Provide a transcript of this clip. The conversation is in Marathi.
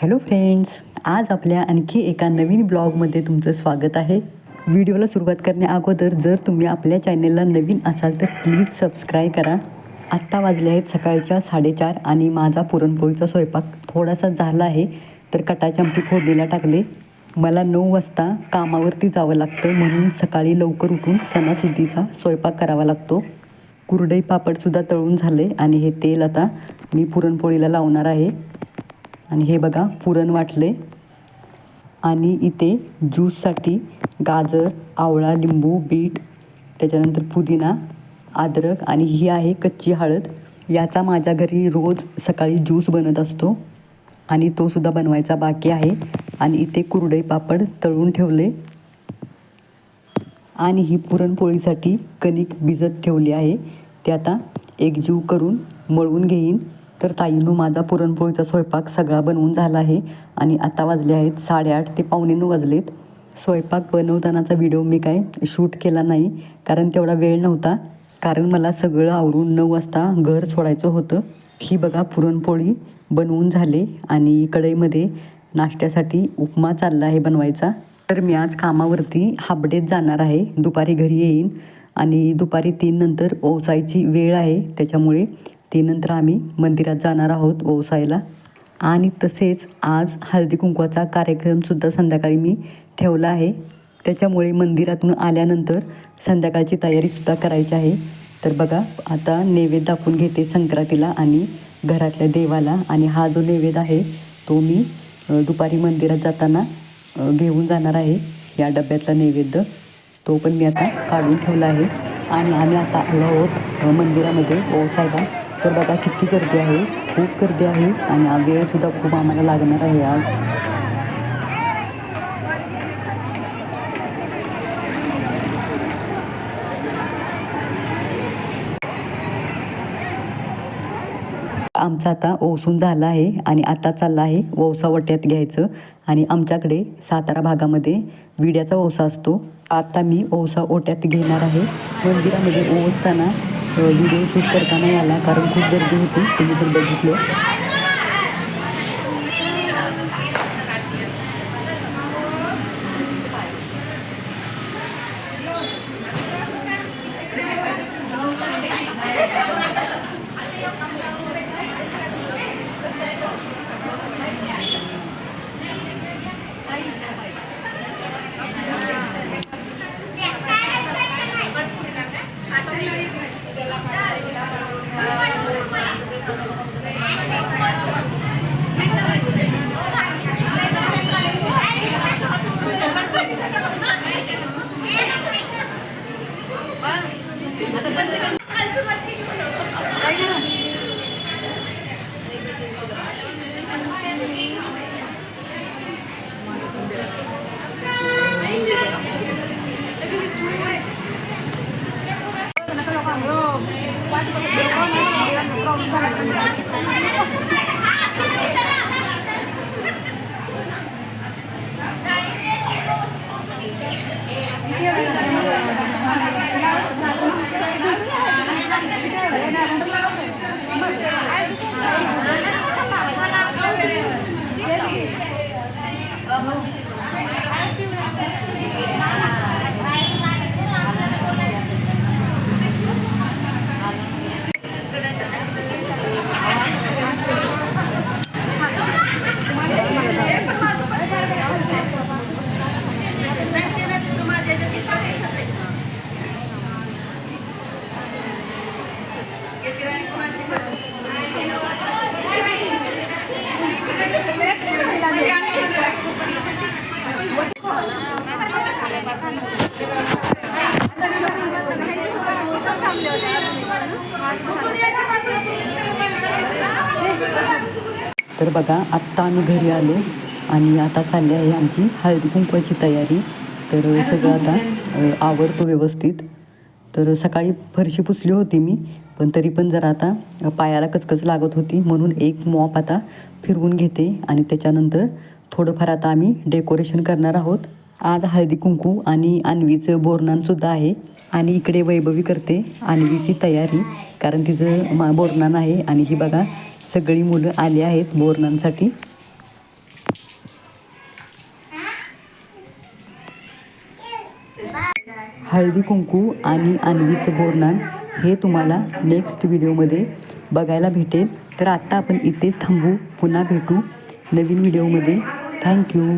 हॅलो फ्रेंड्स, आज आपल्या आणखी एका नवीन ब्लॉगमध्ये तुमचं स्वागत आहे. व्हिडिओला सुरुवात करण्याअगोदर जर तुम्ही आपल्या चॅनलला नवीन असाल तर प्लीज सबस्क्राईब करा. आत्ता वाजले आहेत सकाळच्या 4:30 आणि माझा पुरणपोळीचा स्वयंपाक थोडासा झाला आहे. तर कटाची आमटी फोडणीला टाकले. मला 9 वाजता कामावरती जावं लागतं, म्हणून सकाळी लवकर उठून सणासुदीचा स्वयंपाक करावा लागतो. कुरडई पापडसुद्धा तळून झाले आणि हे तेल आता मी पुरणपोळीला लावणार आहे. आणि हे बघा पुरण वाटले आणि इथे ज्यूससाठी गाजर, आवळा, लिंबू, बीट, त्याच्यानंतर पुदिना, अद्रक आणि ही आहे कच्ची हळद. याचा माझ्या घरी रोज सकाळी ज्यूस बनत असतो आणि तो सुद्धा बनवायचा बाकी आहे. आणि इथे कुरडई पापड तळून ठेवले आणि ही पुरणपोळीसाठी कणिक भिजत ठेवली आहे. ते आता एकजीव करून मळून घेईन. तर ताईंनो, माझा पुरणपोळीचा स्वयंपाक सगळा बनवून झाला आहे आणि आता वाजले आहेत 8:30 ते 8:45 वाजलेत. स्वयंपाक बनवतानाचा व्हिडिओ मी काय शूट केला नाही, कारण तेवढा वेळ नव्हता. कारण मला सगळं आवरून 9 वाजता घर सोडायचं होतं. ही बघा पुरणपोळी बनवून झाले आणि कढईमध्ये नाश्त्यासाठी उपमा चालला आहे बनवायचा. तर मी आज कामावरती हाफ डेत जाणार आहे. दुपारी घरी येईन आणि दुपारी 3 नंतर ओसायची वेळ आहे, त्याच्यामुळे 3 नंतर आम्ही मंदिरात जाणार आहोत ओसायला. आणि तसेच आज हळदी कुंकवाचा कार्यक्रमसुद्धा संध्याकाळी मी ठेवला आहे, त्याच्यामुळे मंदिरातून आल्यानंतर संध्याकाळची तयारीसुद्धा करायची आहे. तर बघा आता नैवेद्य दाखवून घेते संक्रांतीला आणि घरातल्या देवाला. आणि हा जो नैवेद्य आहे तो मी दुपारी मंदिरात जाताना घेऊन जाणार आहे. या डब्यातला नैवेद्य तो पण मी आता काढून ठेवला आहे. आणि आम्ही आता आलो आहोत मंदिरामध्ये ओसायला. तर बघा किती गर्दी आहे, खूप गर्दी आहे आणि वेळसुद्धा खूप आम्हाला लागणार आहे आज. आमचं आता ओसून झालं आहे आणि आता चाललं आहे वौसा वट्यात घ्यायचं. आणि आमच्याकडे सातारा भागामध्ये विड्याचा वौसा असतो. आता मी ओसा ओट्यात घेणार आहे. मंदिरामध्ये ओसताना व्हिडिओ शूट करता नाही आला, कारण खूप गर्दी होती, तुम्ही पण बघितलं. तर बघा आत्ता आम्ही घरी आलो आणि आता चालली आहे आमची हळदी कुंकवाची तयारी. तर सगळं आता आवरतो व्यवस्थित. तर सकाळी फरशी पुसली होती मी, पण तरी पण जरा आता पायाला कचकच लागत होती, म्हणून एक मॉप आता फिरवून घेते आणि त्याच्यानंतर थोडंफार आता आम्ही डेकोरेशन करणार आहोत. आज हळदी कुंकू आणि अन्वीचं बोरनानसुद्धा आहे. आणि इकडे वैभवी करते अन्वीची तयारी, कारण तिचं बोरनान आहे. आणि ही बघा सगळी मुलं आली आहेत बोरनांसाठी. हळदी कुंकू आणि अन्वीचं बोरनान हे तुम्हाला नेक्स्ट व्हिडिओमध्ये बघायला भेटेल. तर आत्ता आपण इथेच थांबू, पुन्हा भेटू नवीन व्हिडिओमध्ये. थँक्यू.